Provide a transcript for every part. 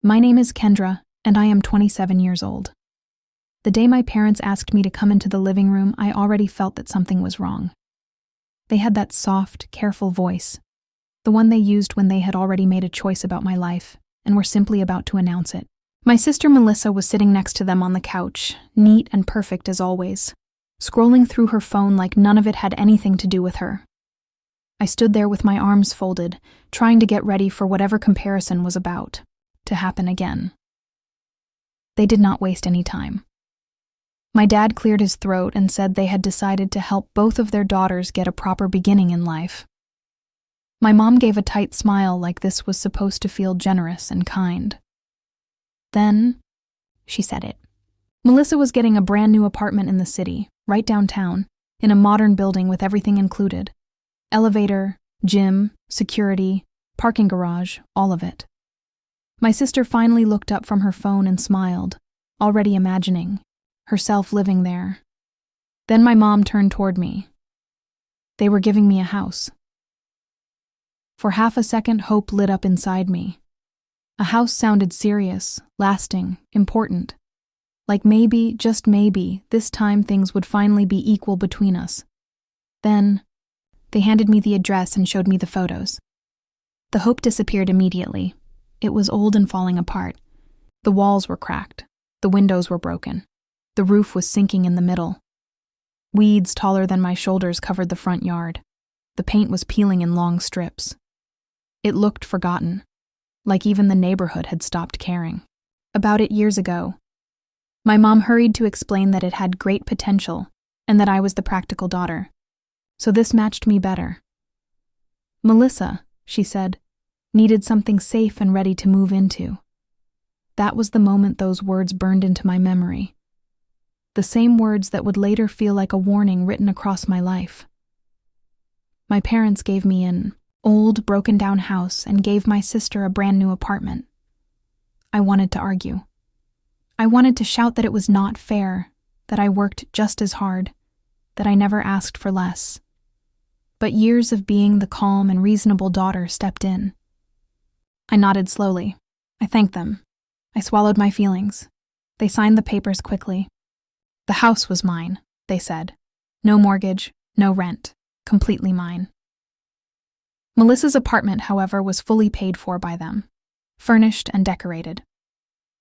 My name is Kendra, and I am 27 years old. The day my parents asked me to come into the living room, I already felt that something was wrong. They had that soft, careful voice, the one they used when they had already made a choice about my life and were simply about to announce it. My sister Melissa was sitting next to them on the couch, neat and perfect as always, scrolling through her phone like none of it had anything to do with her. I stood there with my arms folded, trying to get ready for whatever comparison was about to happen again. They did not waste any time. My dad cleared his throat and said they had decided to help both of their daughters get a proper beginning in life. My mom gave a tight smile like this was supposed to feel generous and kind. Then, she said it. Melissa was getting a brand new apartment in the city, right downtown, in a modern building with everything included. Elevator, gym, security, parking garage, all of it. My sister finally looked up from her phone and smiled, already imagining herself living there. Then my mom turned toward me. They were giving me a house. For half a second, hope lit up inside me. A house sounded serious, lasting, important. Like maybe, just maybe, this time things would finally be equal between us. Then, they handed me the address and showed me the photos. The hope disappeared immediately. It was old and falling apart. The walls were cracked. The windows were broken. The roof was sinking in the middle. Weeds taller than my shoulders covered the front yard. The paint was peeling in long strips. It looked forgotten, like even the neighborhood had stopped caring about it years ago. My mom hurried to explain that it had great potential and that I was the practical daughter. So this matched me better. Melissa, she said, needed something safe and ready to move into. That was the moment those words burned into my memory. The same words that would later feel like a warning written across my life. My parents gave me an old, broken-down house and gave my sister a brand new apartment. I wanted to argue. I wanted to shout that it was not fair, that I worked just as hard, that I never asked for less. But years of being the calm and reasonable daughter stepped in. I nodded slowly. I thanked them. I swallowed my feelings. They signed the papers quickly. The house was mine, they said. No mortgage, no rent, completely mine. Melissa's apartment, however, was fully paid for by them, furnished and decorated.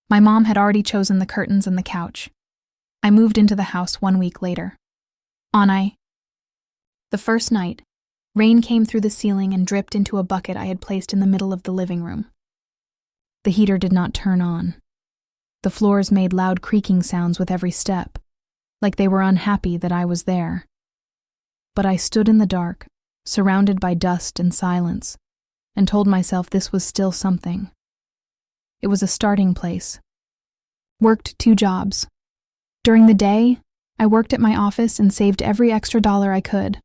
My mom had already chosen the curtains and the couch. I moved into the house 1 week later. The first night, rain came through the ceiling and dripped into a bucket I had placed in the middle of the living room. The heater did not turn on. The floors made loud creaking sounds with every step, like they were unhappy that I was there. But I stood in the dark, surrounded by dust and silence, and told myself this was still something. It was a starting place. Worked 2 jobs. During the day, I worked at my office and saved every extra dollar I could.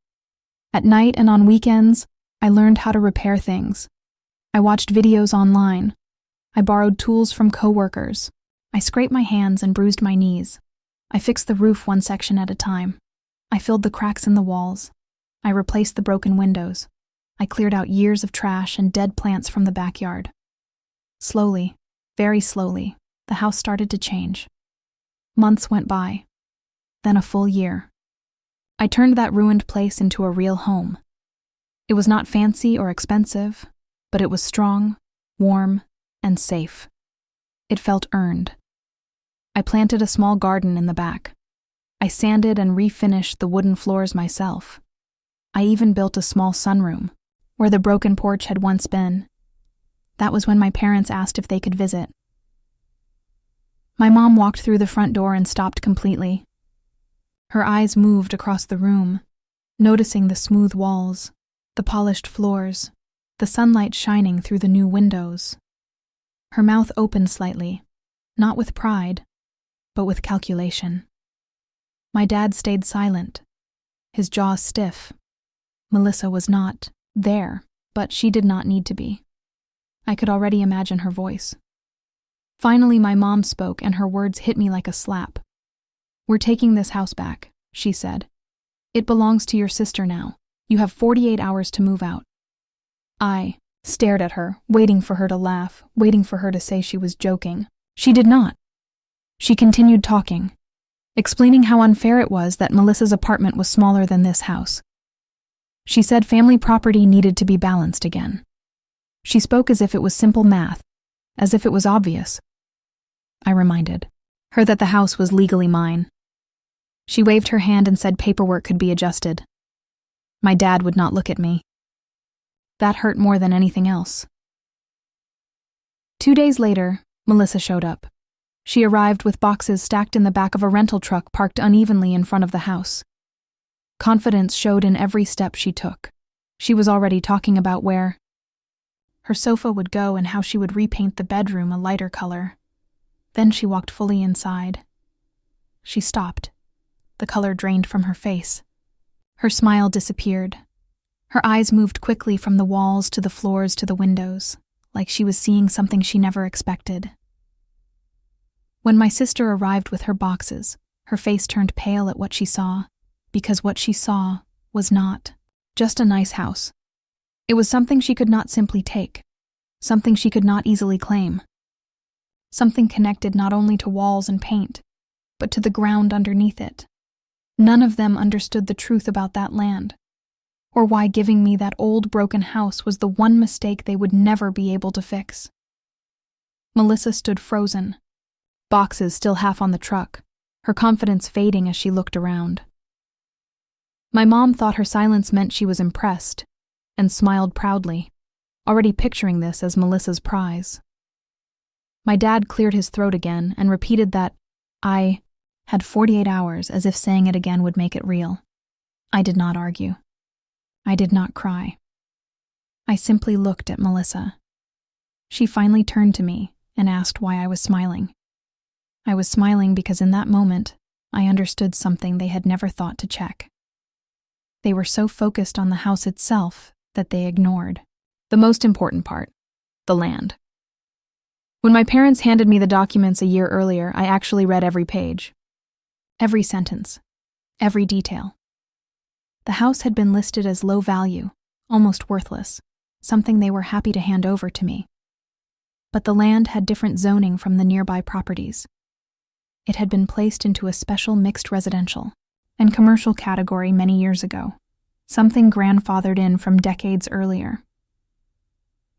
At night and on weekends, I learned how to repair things. I watched videos online. I borrowed tools from coworkers. I scraped my hands and bruised my knees. I fixed the roof 1 section at a time. I filled the cracks in the walls. I replaced the broken windows. I cleared out years of trash and dead plants from the backyard. Slowly, very slowly, the house started to change. Months went by. Then a full year. I turned that ruined place into a real home. It was not fancy or expensive, but it was strong, warm, and safe. It felt earned. I planted a small garden in the back. I sanded and refinished the wooden floors myself. I even built a small sunroom, where the broken porch had once been. That was when my parents asked if they could visit. My mom walked through the front door and stopped completely. Her eyes moved across the room, noticing the smooth walls, the polished floors, the sunlight shining through the new windows. Her mouth opened slightly, not with pride, but with calculation. My dad stayed silent, his jaw stiff. Melissa was not there, but she did not need to be. I could already imagine her voice. Finally, my mom spoke, and her words hit me like a slap. "We're taking this house back," she said. "It belongs to your sister now. You have 48 hours to move out." I stared at her, waiting for her to laugh, waiting for her to say she was joking. She did not. She continued talking, explaining how unfair it was that Melissa's apartment was smaller than this house. She said family property needed to be balanced again. She spoke as if it was simple math, as if it was obvious. I reminded her that the house was legally mine. She waved her hand and said paperwork could be adjusted. My dad would not look at me. That hurt more than anything else. 2 days later, Melissa showed up. She arrived with boxes stacked in the back of a rental truck parked unevenly in front of the house. Confidence showed in every step she took. She was already talking about where her sofa would go and how she would repaint the bedroom a lighter color. Then she walked fully inside. She stopped. The color drained from her face. Her smile disappeared. Her eyes moved quickly from the walls to the floors to the windows, like she was seeing something she never expected. When my sister arrived with her boxes, her face turned pale at what she saw, because what she saw was not just a nice house. It was something she could not simply take, something she could not easily claim, something connected not only to walls and paint, but to the ground underneath it. None of them understood the truth about that land, or why giving me that old broken house was the one mistake they would never be able to fix. Melissa stood frozen, boxes still half on the truck, her confidence fading as she looked around. My mom thought her silence meant she was impressed, and smiled proudly, already picturing this as Melissa's prize. My dad cleared his throat again and repeated that I had 48 hours, as if saying it again would make it real. I did not argue. I did not cry. I simply looked at Melissa. She finally turned to me and asked why I was smiling. I was smiling because in that moment, I understood something they had never thought to check. They were so focused on the house itself that they ignored the most important part, the land. When my parents handed me the documents a year earlier, I actually read every page, every sentence, every detail. The house had been listed as low value, almost worthless, something they were happy to hand over to me. But the land had different zoning from the nearby properties. It had been placed into a special mixed residential and commercial category many years ago, something grandfathered in from decades earlier.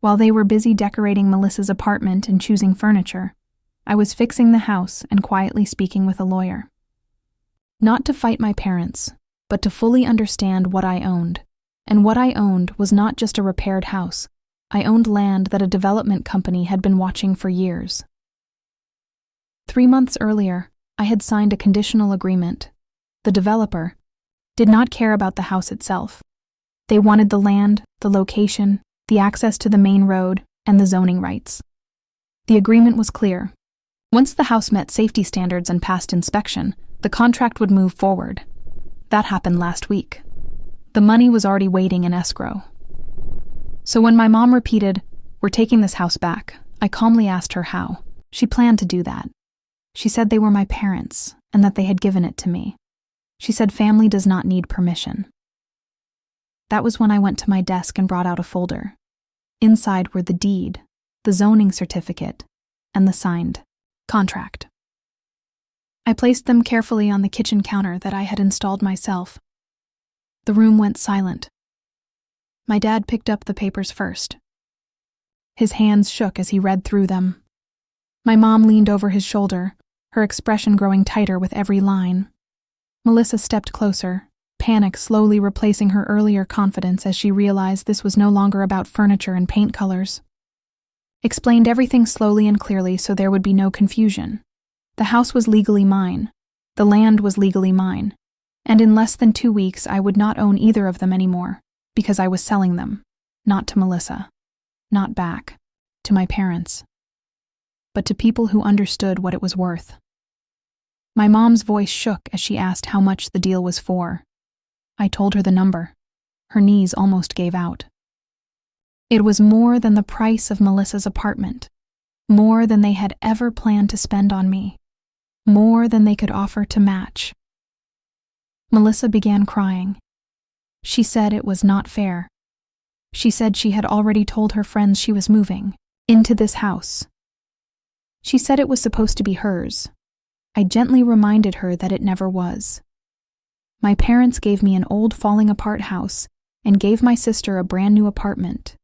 While they were busy decorating Melissa's apartment and choosing furniture, I was fixing the house and quietly speaking with a lawyer. Not to fight my parents, but to fully understand what I owned. And what I owned was not just a repaired house. I owned land that a development company had been watching for years. 3 months earlier, I had signed a conditional agreement. The developer did not care about the house itself. They wanted the land, the location, the access to the main road, and the zoning rights. The agreement was clear. Once the house met safety standards and passed inspection, the contract would move forward. That happened last week. The money was already waiting in escrow. So when my mom repeated, "We're taking this house back," I calmly asked her how. She planned to do that. She said they were my parents and that they had given it to me. She said family does not need permission. That was when I went to my desk and brought out a folder. Inside were the deed, the zoning certificate, and the signed contract. I placed them carefully on the kitchen counter that I had installed myself. The room went silent. My dad picked up the papers first. His hands shook as he read through them. My mom leaned over his shoulder, her expression growing tighter with every line. Melissa stepped closer, panic slowly replacing her earlier confidence as she realized this was no longer about furniture and paint colors. Explained everything slowly and clearly so there would be no confusion. The house was legally mine. The land was legally mine. And in less than 2 weeks, I would not own either of them anymore, because I was selling them, not to Melissa, not back, to my parents, but to people who understood what it was worth. My mom's voice shook as she asked how much the deal was for. I told her the number. Her knees almost gave out. It was more than the price of Melissa's apartment, more than they had ever planned to spend on me, more than they could offer to match. Melissa began crying. She said it was not fair. She said she had already told her friends she was moving into this house. She said it was supposed to be hers. I gently reminded her that it never was. My parents gave me an old falling-apart house and gave my sister a brand new apartment.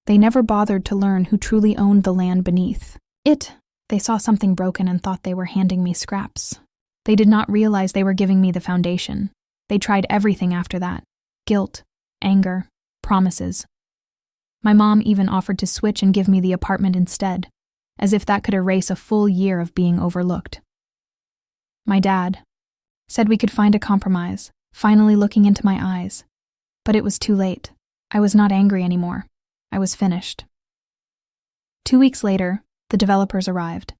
They never bothered to learn who truly owned the land beneath it. They saw something broken and thought they were handing me scraps. They did not realize they were giving me the foundation. They tried everything after that: guilt, anger, promises. My mom even offered to switch and give me the apartment instead, as if that could erase a full year of being overlooked. My dad said we could find a compromise, finally looking into my eyes. But it was too late. I was not angry anymore. I was finished. 2 weeks later, the developers arrived.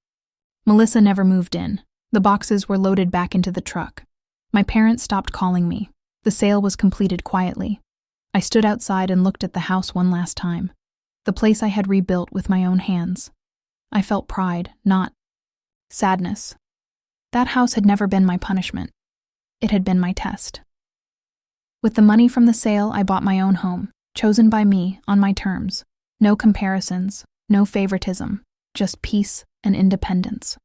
Melissa never moved in. The boxes were loaded back into the truck. My parents stopped calling me. The sale was completed quietly. I stood outside and looked at the house one last time, the place I had rebuilt with my own hands. I felt pride, not sadness. That house had never been my punishment. It had been my test. With the money from the sale, I bought my own home, chosen by me, on my terms. No comparisons, no favoritism, just peace and independence.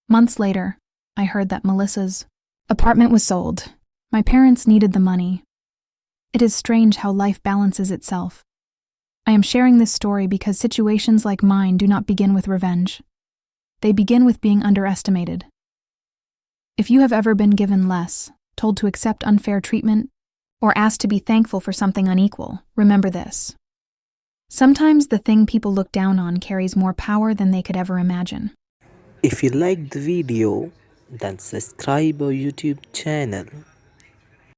Months later, I heard that Melissa's apartment was sold. My parents needed the money. It is strange how life balances itself. I am sharing this story because situations like mine do not begin with revenge. They begin with being underestimated. If you have ever been given less, told to accept unfair treatment, or asked to be thankful for something unequal, remember this. Sometimes the thing people look down on carries more power than they could ever imagine. If you liked the video, then subscribe our YouTube channel.